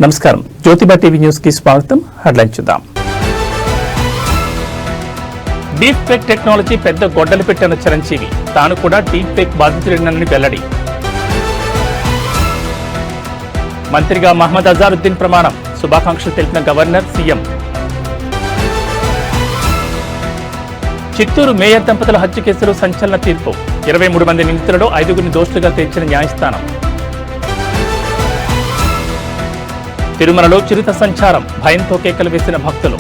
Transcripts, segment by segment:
నమస్కారం. Jyotiba TV news కి స్వాగతం. హెడ్లైన్ చూద్దాం. డీప్ ఫేక్ టెక్నాలజీ పెద్ద గొడ్డలి పెట్టిన చిరంజీవి తాను కూడా డీప్ ఫేక్ బాధితుడినని వెల్లడి. మంత్రిగా మహమ్మద్ అజారుద్దీన్ ప్రమాణం, శుభాకాంక్షలు తెలిపిన గవర్నర్, సీఎం. చిత్తూరు మేయర్ దంపతుల హత్య కేసులో సంచలన తీర్పు. 23 మంది నిందితులలో 5గురిని దోషులుగా తేల్చిన న్యాయస్థానం. తిరుమలలో చిరుత సంచారం, భయంతో కేకలు వేసిన భక్తులు.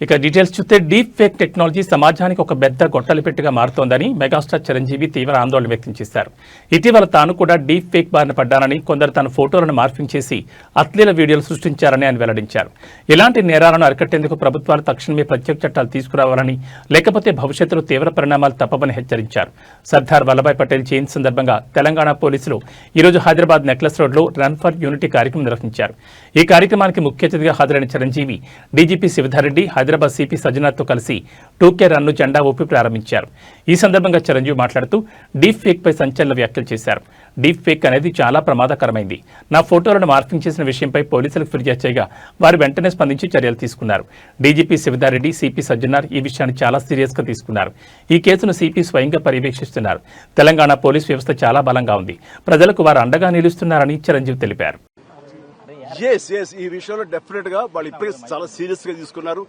ఇక డీటెయిల్స్ చూస్తే డీప్ ఫేక్ టెక్నాలజీ సమాజానికి ఒక పెద్ద గొట్టలిపెట్టుగా మారుతోందని మెగాస్టార్ చిరంజీవి తీవ్ర ఆందోళన వ్యక్తం చేశారు. ఇటీవల తాను కూడా డీప్ ఫేక్ బారిన పడ్డానని, కొందరు తన ఫోటోలను మార్ఫింగ్ చేసి అశ్లీల వీడియోలు సృష్టించారని ఆయన వెల్లడించారు. ఇలాంటి నేరాలను అరికట్టేందుకు ప్రభుత్వాలు తక్షణమే ప్రత్యేక చట్టాలు తీసుకురావాలని, లేకపోతే భవిష్యత్తులో తీవ్ర పరిణామాలు తప్పవని హెచ్చరించారు. సర్దార్ వల్లభాయ్ పటేల్ జయంతి సందర్భంగా తెలంగాణ పోలీసులు ఈరోజు హైదరాబాద్ నెక్లెస్ రోడ్లో రన్ ఫర్ యూనిటీ కార్యక్రమం నిర్వహించారు. ఈ కార్యక్రమానికి ముఖ్య అతిథిగా హాజరైన చిరంజీవి డీజీపీ శివధర్రెడ్డి, హైదరాబాద్ సిపి సజ్జనార్తో కలిసి 2K రన్ను జెండా ఊపి ప్రారంభించారు. ఈ సందర్భంగా చిరంజీవి మాట్లాడుతూ డీప్ ఫేక్ పై సంచలన వ్యాఖ్యలు చేశారు. డీప్ ఫేక్ అనేది చాలా ప్రమాదకరమైంది. నా ఫోటోలను మార్ఫింగ్ చేసిన విషయంపై పోలీసులకు ఫిర్యాదు చేయగా వారు వెంటనే స్పందించి చర్యలు తీసుకున్నారు. డీజీపీ శివధారెడ్డి, సిపి సజ్జనార్ ఈ విషయాన్ని చాలా సీరియస్ గా తీసుకున్నారు. ఈ కేసును సిపి స్వయంగా పర్యవేక్షిస్తున్నారు. తెలంగాణ పోలీస్ వ్యవస్థ చాలా బలంగా ఉంది. ప్రజలకు వారు అండగా నిలుస్తున్నారని చిరంజీవి తెలిపారు. ఈ విషయంలో డెఫినెట్ గా వాళ్ళు ఇప్పటికే చాలా సీరియస్ గా తీసుకున్నారు.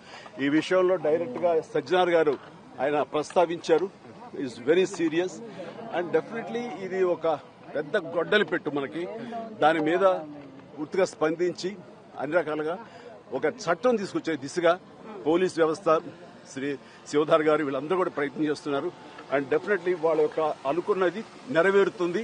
ఈ విషయంలో డైరెక్ట్ గా సజ్జనార్ గారు ఆయన ప్రస్తావించారు. It's very serious and definitely ఇది ఒక పెద్ద గొడ్డలి పెట్టు మనకి. దాని మీద పూర్తిగా స్పందించి అన్ని రకాలుగా ఒక చట్టం తీసుకొచ్చే దిశగా పోలీస్ వ్యవస్థ, శ్రీ శివధార్ గారు వీళ్ళందరూ కూడా ప్రయత్నం చేస్తున్నారు. అండ్ డెఫినెట్లీ వాళ్ళ యొక్క అనుకున్నది నెరవేరుతుంది.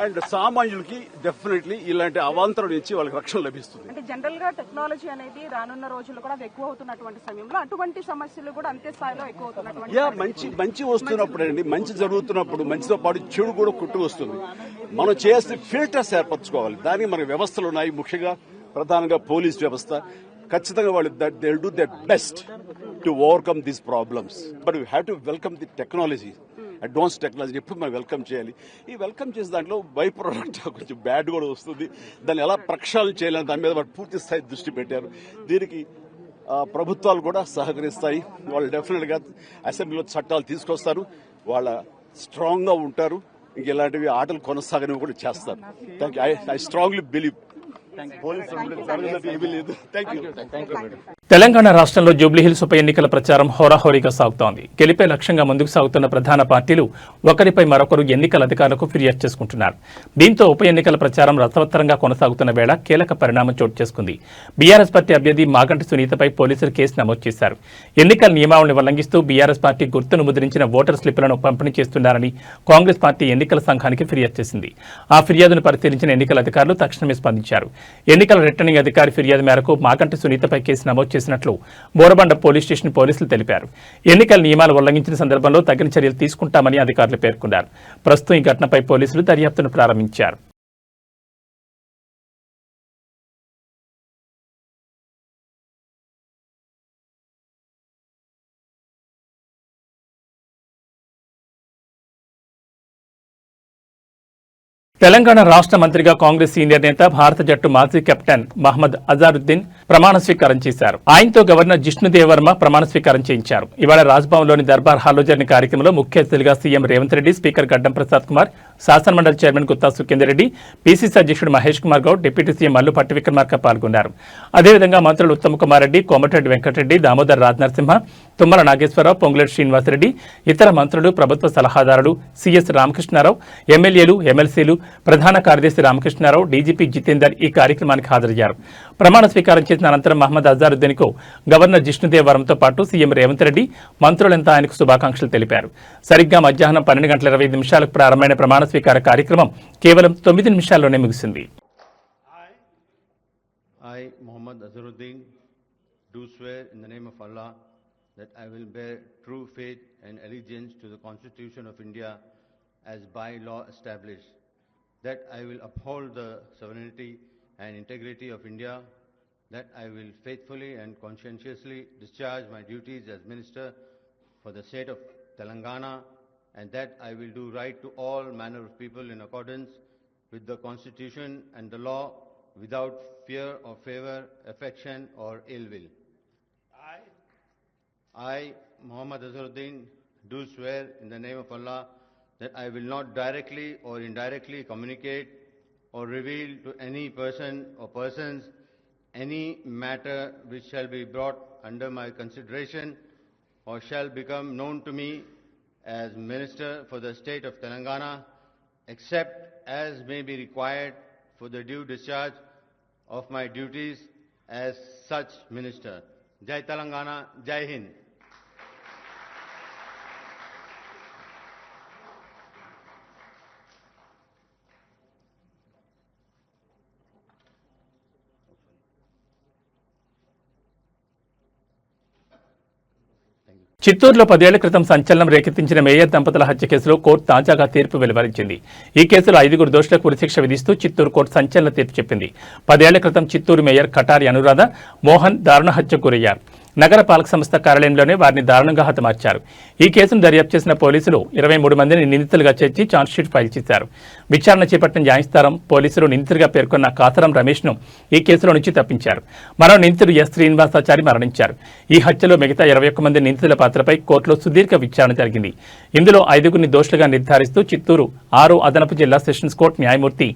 అండ్ సామాన్యులకి డెఫినెట్లీ ఇలాంటి అవాంతరం నుంచి వాళ్ళకి రక్షణ లభిస్తుంది. అంటే జనరల్ గా టెక్నాలజీ అనేది రానున్న రోజుల్లో కూడా ఎక్కువ అవుతున్నటువంటి సమయంలో అటువంటి సమస్యలు కూడా అంతే స్థాయిలో ఎక్కువ అవుతున్నటువంటి మంచి వస్తున్నప్పుడు అండి, మంచి జరుగుతున్నప్పుడు మంచితో పాటు చెడు కూడా కుట్టు వస్తుంది. మనం చేయాల్సిన ఫిల్టర్స్ ఏర్పరచుకోవాలి. దానికి మన వ్యవస్థలు ఉన్నాయి. ముఖ్యంగా ప్రధానంగా పోలీస్ వ్యవస్థ ఖచ్చితంగా వాళ్ళు they will do there best to overcome these problems. But we have to welcome the technology, advance technology ఎప్పుడు మనం వెల్కమ్ చేయాలి. ఈ వెల్కమ్ చేసే దాంట్లో బై ప్రోడక్ట్ కొంచెం బ్యాడ్ కూడా వస్తుంది. దాన్ని ఎలా ప్రక్షాళన చేయాలని దాని మీద వాళ్ళు పూర్తి స్థాయి దృష్టి పెట్టారు. దీనికి ప్రభుత్వాలు కూడా సహకరిస్తాయి. వాళ్ళు డెఫినెట్ గా అసెంబ్లీలో చట్టాలు తీసుకొస్తారు. వాళ్ళ స్ట్రాంగ్ గా ఉంటారు. ఇంక ఇలాంటివి ఆటలు కొనసాగని కూడా చేస్తారు. I strongly believe. తెలంగాణ రాష్ట్రంలో జూబ్లీహిల్స్ ఉప ఎన్నికల ప్రచారం హోరాహోరీగా సాగుతోంది. గెలిపే లక్ష్యంగా ముందుకు సాగుతున్న ప్రధాన పార్టీలు ఒకరిపై మరొకరు ఎన్నికల అధికారులకు ఫిర్యాదు చేసుకుంటున్నారు. దీంతో ఉప ఎన్నికల ప్రచారం రసవత్తరంగా కొనసాగుతున్న వేళ కీలక పరిణామం చోటు చేసుకుంది. బీఆర్ఎస్ పార్టీ అభ్యర్థి మాగంటి సునీతపై పోలీసులు కేసు నమోదు చేశారు. ఎన్నికల నియమావళిని ఉల్లంఘిస్తూ బీఆర్ఎస్ పార్టీ గుర్తును ముద్రించిన ఓటర్ స్లిప్లను పంపిణీ చేస్తున్నారని కాంగ్రెస్ పార్టీ ఎన్నికల సంఘానికి ఫిర్యాదు చేసింది. ఆ ఫిర్యాదును పరిశీలించిన ఎన్నికల అధికారులు తక్షణమే స్పందించారు. ఎన్నికల రిటర్నింగ్ అధికారి ఫిర్యాదు మేరకు మాగంటి సునీతపై కేసు నమోదు చేసినట్లు బోరబండ పోలీస్ స్టేషన్ పోలీసులు తెలిపారు. ఎన్నికల నియమాలు ఉల్లంఘించిన సందర్భంలో తగిన చర్యలు తీసుకుంటామని అధికారులు పేర్కొన్నారు. ప్రస్తుతం ఈ ఘటనపై పోలీసులు దర్యాప్తును ప్రారంభించారు. తెలంగాణ రాష్ట్ర మంత్రిగా కాంగ్రెస్ సీనియర్ నేత, భారత జట్టు మాజీ కెప్టెన్ మహమ్మద్ అజారుద్దీన్ ప్రమాణ స్వీకారం చేశారు. ఆయనతో గవర్నర్ జిష్ణుదేవ్ వర్మ ప్రమాణ స్వీకారం చేయించారు. ఇవాళ రాజ్భవన్లోని దర్బార్ హాల్లో జరిగిన కార్యక్రమంలో ముఖ్య అతిథులుగా సీఎం రేవంత్ రెడ్డి, స్పీకర్ గడ్డం ప్రసాద్ కుమార్, శాసనమండలి చైర్మన్ గుత్తా సుఖేందర్ రెడ్డి, పీసీసీ అధ్యక్షుడు మహేష్ కుమార్ గౌడ్, డిప్యూటీ సీఎం మల్లు పట్టి విక్రమార్క పాల్గొన్నారు. అదేవిధంగా మంత్రులు ఉత్తమ్ కుమార్ రెడ్డి, కోమటిరెడ్డి వెంకటరెడ్డి, దామోదర్ రాజనరసింహ, తుమ్మల నాగేశ్వరరావు, పొంగులేటి శ్రీనివాసరెడ్డి, ఇతర మంత్రులు, ప్రభుత్వ సలహాదారులు, సీఎస్ రామకృష్ణారావు, ఎమ్మెల్యేలు, ఎమ్మెల్సీలు, ప్రధాన కార్యదర్శి రామకృష్ణారావు, డీజీపీ జితేందర్ ఈ కార్యక్రమానికి హాజరయ్యారు. ప్రమాణ స్వీకారం చేసిన అనంతరం మహమ్మద్ అజారుద్దీన్ కు గవర్నర్ జిష్ణుదేవ్ వర్మతో పాటు సీఎం రేవంత్ రెడ్డి, మంత్రులంతా ఆయనకు శుభాకాంక్షలు తెలిపారు. సరిగ్గా మధ్యాహ్నం 12:25 ప్రారంభమైన ప్రమాణ స్వీకార కార్యక్రమం కేవలం 9 నిమిషాల్లోనే ముగిసింది. I, Mohammad Azharuddin, do swear in the name of Allah that I will bear true faith and allegiance to the Constitution of India as by law established, that I will uphold the sovereignty and integrity of India, that I will faithfully and conscientiously discharge my duties as Minister for the state of Telangana, and that I will do right to all manner of people in accordance with the Constitution and the law, without fear or favor, affection or ill will. I, Muhammad Azharuddin, do swear in the name of Allah that I will not directly or indirectly communicate or reveal to any person or persons any matter which shall be brought under my consideration or shall become known to me as Minister for the State of Telangana, except as may be required for the due discharge of my duties as such Minister. Jai Telangana, Jai Hind. చిత్తూరులో 10 ఏళ్ల క్రితం సంచలనం రేకెత్తించిన mayor దంపతుల హత్య కేసులో court తాజాగా తీర్పు వెలువరించింది. ఈ కేసులో 5 దోషులకు ఉరిశిక్ష విధిస్తూ చిత్తూరు కోర్టు సంచలన తీర్పు చెప్పింది. 10 ఏళ్ల క్రితం చిత్తూరు మేయర్ కటారి అనురాధ మోహన్ దారుణ హత్యకు గురయ్యారు. నగర పాలక సంస్థ కార్యాలయంలోనే వారిని దారుణంగా హతమార్చారు. ఈ కేసును దర్యాప్తు చేసిన పోలీసులు 23 మందిని నిందితులుగా చేర్చి ఛార్జ్షీట్ ఫైల్ చేశారు. విచారణ చేపట్టిన న్యాయస్థానం పోలీసులు నిందితుడిగా పేర్కొన్న కాసరం రమేష్ను ఈ కేసులో నుంచి తప్పించారు. మరో నిందితుడు ఎస్ శ్రీనివాసాచారి మరణించారు. ఈ హత్యలో మిగతా 21 మంది నిందితుల పాత్రపై కోర్టులో సుదీర్ఘ విచారణ జరిగింది. ఇందులో 5గురిని దోషులుగా నిర్ధారిస్తూ చిత్తూరు 6 అదనపు జిల్లా సెషన్స్ కోర్టు న్యాయమూర్తి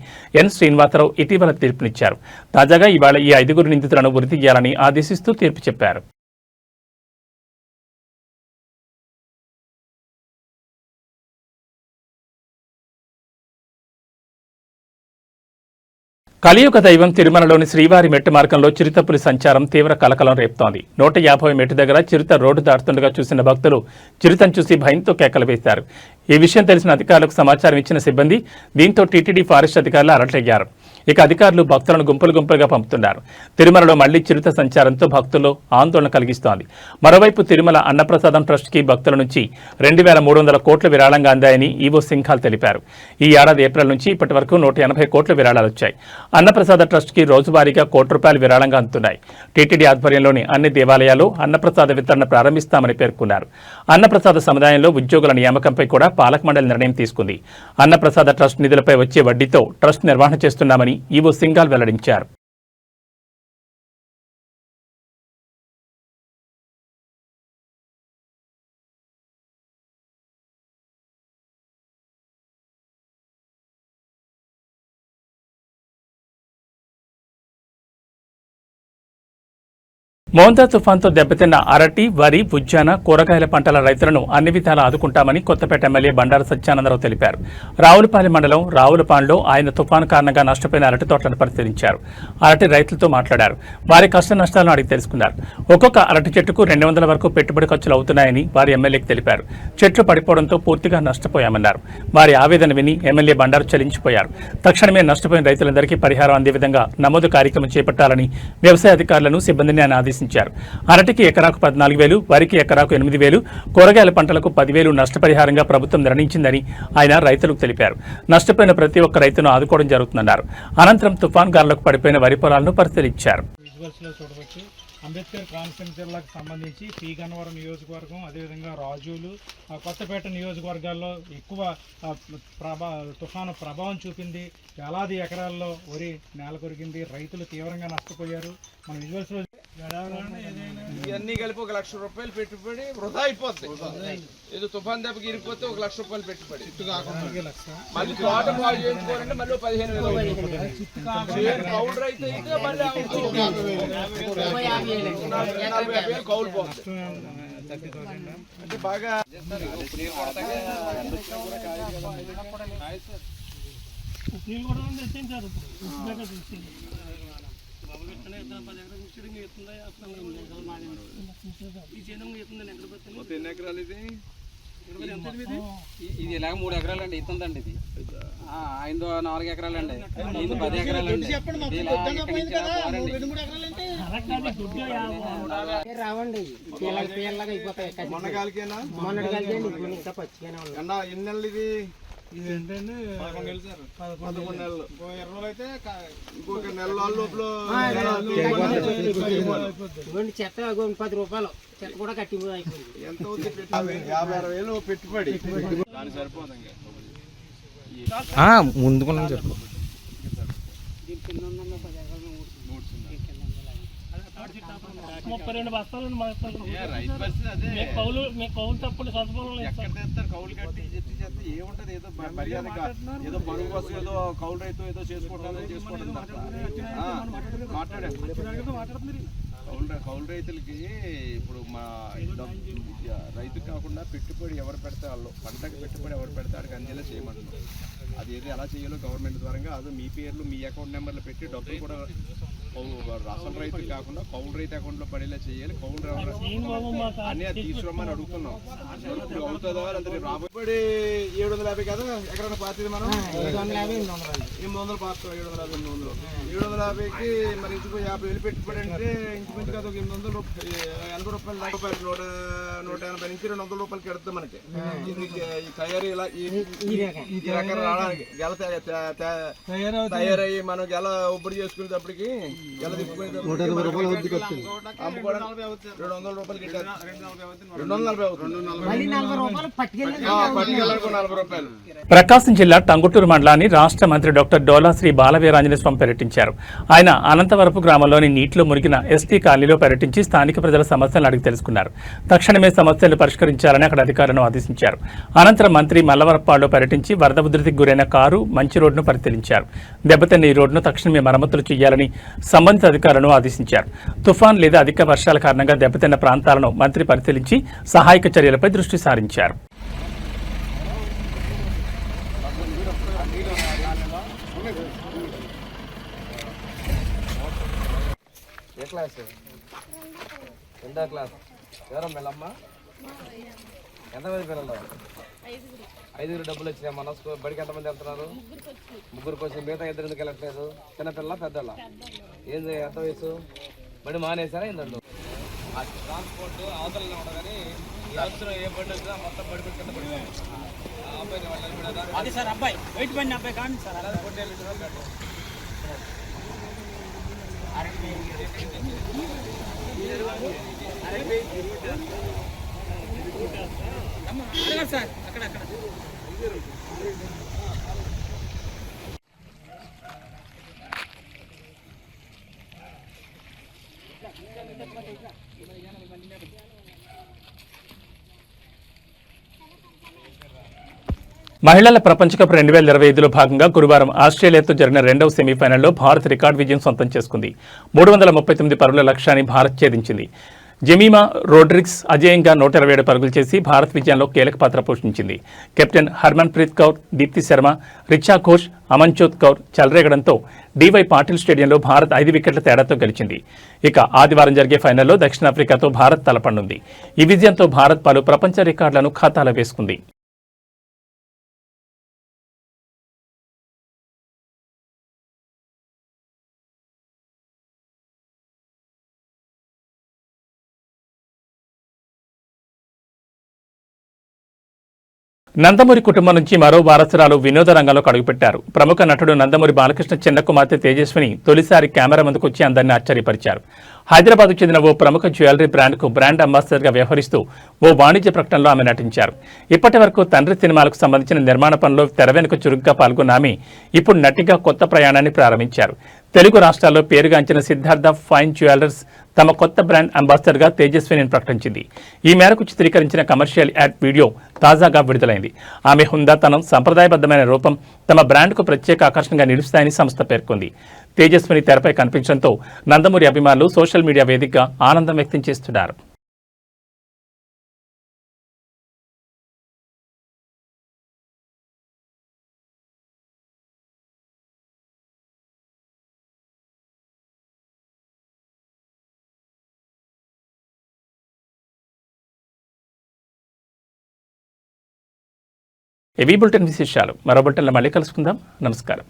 ఎన్ శ్రీనివాసరావు ఇటీవల తీర్పునిచ్చారు. తాజాగా ఇవాళ ఈ 5గురు నిందితులను ఉరి తీయాలని ఆదేశిస్తూ తీర్పు చెప్పారు. కలియుగ దైవం తిరుమలలోని శ్రీవారి మెట్టు మార్గంలో చిరుతపులి సంచారం తీవ్ర కలకలం రేపుతోంది. 150 మెట్టు దగ్గర చిరుత రోడ్డు దాటుతుండగా చూసిన భక్తులు చిరుతను చూసి భయంతో కేకలు వేశారు. ఈ విషయం తెలిసిన అధికారులకు సమాచారం ఇచ్చిన సిబ్బంది దీంతో టీటీడీ ఫారెస్ట్ అధికారులు అలర్ట్ అయ్యారు. ఇక అధికారులు భక్తులను గుంపులుగా పంపుతున్నారు. తిరుమలలో మళ్లీ చిరుత సంచారంతో భక్తుల్లో ఆందోళన కలిగిస్తోంది. మరోవైపు తిరుమల అన్నప్రసాదం ట్రస్ట్కి భక్తుల నుంచి 2300 కోట్ల విరాళంగా అందాయని ఈవో సింఘాల్ తెలిపారు. ఈ ఏడాది ఏప్రిల్ నుంచి ఇప్పటి వరకు 180 కోట్ల విరాళాలు వచ్చాయి. అన్నప్రసాద ట్రస్ట్కి రోజువారీగా ₹1 విరాళంగా అందుతున్నాయి. టీటీడీ ఆధ్వర్యంలోని అన్ని దేవాలయాల్లో అన్నప్రసాద వితరణ ప్రారంభిస్తామని పేర్కొన్నారు. అన్నప్రసాద సముదాయంలో ఉద్యోగుల నియామకంపై కూడా పాలక మండలి నిర్ణయం తీసుకుంది. అన్నప్రసాద ట్రస్ట్ నిధులపై వచ్చే వడ్డీతో ట్రస్ట్ నిర్వహణ చేస్తున్నామని ఈవో సింఘాల్ వెల్లడించారు. మోందా తుఫాన్తో దెబ్బతిన్న అరటి, వరి, ఉద్యాన, కూరగాయల పంటల రైతులను అన్ని విధాలా ఆదుకుంటామని కొత్తపేట ఎమ్మెల్యే బండారు సత్యానందరావు తెలిపారు. రావులపాలెం మండలం రావులపాడులో ఆయన తుఫాను కారణంగా నష్టపోయిన అరటి తోటలను పరిశీలించారు. అరటి రైతులతో మాట్లాడారు. వారి కష్ట నష్టాలను అడిగి తెలుసుకున్నారు. ఒక్కొక్క అరటి చెట్టుకు 200 వరకు పెట్టుబడి ఖర్చులు అవుతున్నాయని వారి ఎమ్మెల్యేకి తెలిపారు. చెట్లు పడిపోవడంతో పూర్తిగా నష్టపోయామన్నారు. వారి ఆవేదన విని ఎమ్మెల్యే బండారు చలించిపోయారు. తక్షణమే నష్టపోయిన రైతులందరికీ పరిహారం అందే విధంగా నమోదు కార్యక్రమం చేపట్టాలని వ్యవసాయ అధికారులను సిబ్బందిని ఆయన ఆదేశించారు. అరటికి ఎకరాకు 14,000, వరికి ఎకరాకు 8,000, కూరగాయల పంటలకు 10,000 నష్టపరిహారంగా ప్రభుత్వం నిర్ణయించిందని ఆయన రైతులకు తెలిపారు. నష్టపోయిన ప్రతి ఒక్క రైతును ఆదుకోవడం జరుగుతుందన్నారు. అనంతరం తుఫాన్ గాలులకు పడిపోయిన వరి పొలాలను పరిశీలించారు. అంబేద్కర్ కాన్స్టిట్యూన్సీ జిల్లాకు సంబంధించి పి గన్నవరం నియోజకవర్గం, అదేవిధంగా రాజోలు, కొత్తపేట నియోజకవర్గాల్లో ఎక్కువ తుఫాను ప్రభావం చూపింది. వేలాది ఎకరాల్లో వరి నేల కొరిగింది. రైతులు తీవ్రంగా నష్టపోయారు. మన విజువల్స్లో ఇవన్నీ కలిపి ₹1,00,000 పెట్టుబడి వృధా అయిపోతుంది. ఏదో తుఫాన్ దెబ్బకి ఇరిగిపోతే ₹1,00,000 పెట్టుబడి మళ్ళీ తోట బాగు చేసుకోవాలంటే మళ్ళీ 15,000 కౌలు రైతు అయితే మళ్ళీ 40,000 కౌలు పోతుంది. అంటే బాగా ఎన్ని ఎకరాలు ఇది ఇలాగ 3 ఎకరాలండి ఇస్తుందండి. ఇది ఆయన 4 ఎకరాలండి, ఇది 10 ఎకరాలండి. రావండి పిల్లగా అయిపోతాయి. ఎన్ని నెలలు ఇది? ఏంటంటే 11 నెలలు. 20 రోజులు అయితే ఇంకొక నెల లోపల చెత్త ₹10 చెత్త కూడా కట్టి ఎంత అవుతుంది? 50,000 పెట్టుబడి దాని సరిపోతుంది. ముందుకున్నాం చెప్పు. 32 బస్తాలు రైతు పరిస్థితి అదే. కౌలు తప్పుడు సదుపాయం ఎక్కడ తెస్తారు కౌలు కట్టి చెట్టు చేస్తే ఏముంటది? ఏదో మర్యాదగా ఏదో పరుగు కోసం ఏదో కౌలు రైతు ఏదో చేసుకుంటారో చేసుకుంటుంది మాట్లాడారు. కౌలు రైతులకి ఇప్పుడు మా రైతు కాకుండా పెట్టుబడి ఎవరు పెడితే వాళ్ళు పంటకు పెట్టుబడి ఎవరు పెడితే వాడికి అందేలా చేయమంటున్నాం. అది ఏదో ఎలా చేయాలో గవర్నమెంట్ ద్వారా అదో మీ పేర్లు మీ అకౌంట్ నెంబర్లు పెట్టి డబ్బులు కూడా అసలు రైతు కాకుండా కౌలు రైతు అకౌంట్లో పడేలా చేయాలి. కౌలు అన్నీ అది తీసుకురమ్మని అడుగుతున్నాం. ఇప్పుడు అవుతుందా అంటే రాబడి 750 కదా ఎక్కడైనా పార్టీ మనం 800 పార్టీ 750కి మరి ఇంచుకు 50,000 పెట్టుబడి అంటే ఇంచుమించు కదా 800 రూపాయలు 80 రూపాయలు 180 నుంచి 200 రూపాయలకి ఎడుతుంది మనకి. ఇది తయారీ ఇలా ఈ రకం రావడానికి గెల తయారయ్యి మనం గెల ఉబ్బడి చేసుకునేటప్పటికి గెల తిప్పుకునేటప్పుడు 200 రూపాయలు ప్రకాశం జిల్లా టంగుటూరు మండలాన్ని రాష్ట్ర మంత్రి డాక్టర్ డోలా శ్రీ బాలవీరాంజనేయ స్వామి పర్యటించారు. ఆయన అనంతవరపు గ్రామంలోని నీటిలో మునిగిన ఎస్టీ కాలనీలో పర్యటించి స్థానిక ప్రజల సమస్యలను అడిగి తెలుసుకున్నారు. తక్షణమే సమస్యలు పరిష్కరించాలని అక్కడ అధికారులను ఆదేశించారు. అనంతరం మంత్రి మల్లవరప్పాడులో పర్యటించి వరద ఉధృతికి గురైన కారు మంచి రోడ్డును పరిశీలించారు. దెబ్బతిన్న ఈ రోడ్డును తక్షణమే మరమ్మతులు చేయాలని సంబంధిత అధికారులను ఆదేశించారు. తుఫాన్ లేదా అధిక వర్షాల కారణంగా దెబ్బతిన్న ప్రాంతాలను మంత్రి పరిశీలించి సహాయక చర్యలపై దృష్టి సారించారు. రెండో క్లాస్ ఎవరో పిల్లమ్మ ఎంతమంది పిల్లలు? 5 డబ్బులు వచ్చినాయి. మన బడికి ఎంతమంది వెళ్తున్నారు? ముగ్గురికి వచ్చి మిగతా 2 ఎందుకు వెళ్ళట్లేదు? చిన్నపిల్ల పెద్దల ఏం ఎంత వయసు? బడి మానేసారా ఏందండు? ఆ ట్రాన్స్పోర్ట్ అవతలనే ఉండదు కానీ ఈ అవసరం ఏ బడి వచ్చినా మొత్తం బడి పెట్టి కింద పడిపోయింది. అది సార్ అబ్బాయి బయట పడిన అబ్బాయి కానీ సార్ అలాగే పొట్టేళ్ళు సార్ అక్కడ మహిళల ప్రపంచ కప్ 2025లో భాగంగా గురువారం ఆస్ట్రేలియాతో జరిగిన రెండవ సెమీఫైనల్లో భారత్ రికార్డు విజయం సొంతం చేసుకుంది. 339 పరుగుల లక్ష్యాన్ని భారత్ ఛేదించింది. జెమీమా రోడ్రిగ్స్ అజేయంగా 127 పరుగులు చేసి భారత్ విజయంలో కీలక పాత్ర పోషించింది. కెప్టెన్ హర్మన్ప్రీత్ కౌర్, దీప్తి శర్మ, రిచా ఘోష్, అమన్జోత్ కౌర్ చెలరేగడంతో డివై పాటిల్ స్టేడియంలో భారత్ 5 వికెట్ల తేడాతో గెలిచింది. ఇక ఆదివారం జరిగే ఫైనల్లో దక్షిణాఫ్రికాతో భారత్ తలపడనుంది. ఈ విజయంతో భారత్ పలు ప్రపంచ రికార్డులను ఖాతాలో వేసుకుంది. నందమూరి కుటుంబం నుంచి మరో వారసురాలు వినోద రంగంలోకి అడుగుపెట్టారు. ప్రముఖ నటుడు నందమూరి బాలకృష్ణ చిన్న కుమార్తె తేజస్విని తొలిసారి కెమెరా ముందుకు వచ్చి అందరినీ ఆశ్చర్యపరిచారు. హైదరాబాద్కు చెందిన ఓ ప్రముఖ జ్యువెలరీ బ్రాండ్కు బ్రాండ్ అంబాసిడర్గా వ్యవహరిస్తూ ఓ వాణిజ్య ప్రకటనలో ఆమె నటించారు. ఇప్పటి వరకు తండ్రి సినిమాలకు సంబంధించిన నిర్మాణ పనిలో తెర వెనుక చురుగ్గా పాల్గొన్న ఆమె ఇప్పుడు నటిగా కొత్త ప్రయాణాన్ని ప్రారంభించారు. తెలుగు రాష్ట్రాల్లో పేరుగాంచిన సిద్ధార్థ ఫైన్ జ్యువెలర్స్ తమ కొత్త బ్రాండ్ అంబాసిడర్గా తేజస్విని ప్రకటించింది. ఈ మేరకు చిత్రీకరించిన కమర్షియల్ యాడ్ వీడియో తాజాగా విడుదలైంది. ఆమె హుందాతనం, సంప్రదాయబద్ధమైన రూపం తమ బ్రాండ్కు ప్రత్యేక ఆకర్షణగా నిలుస్తాయని సంస్థ పేర్కొంది. తేజస్విని తెరపై కనిపించడంతో నందమూరి అభిమానులు సోషల్ మీడియా వేదికగా ఆనందం వ్యక్తం చేస్తున్నారు. ఏవీ బులెటిన్ విశేషాలు మరో బులెటిన్లో మళ్ళీ కలుసుకుందాం. నమస్కారం.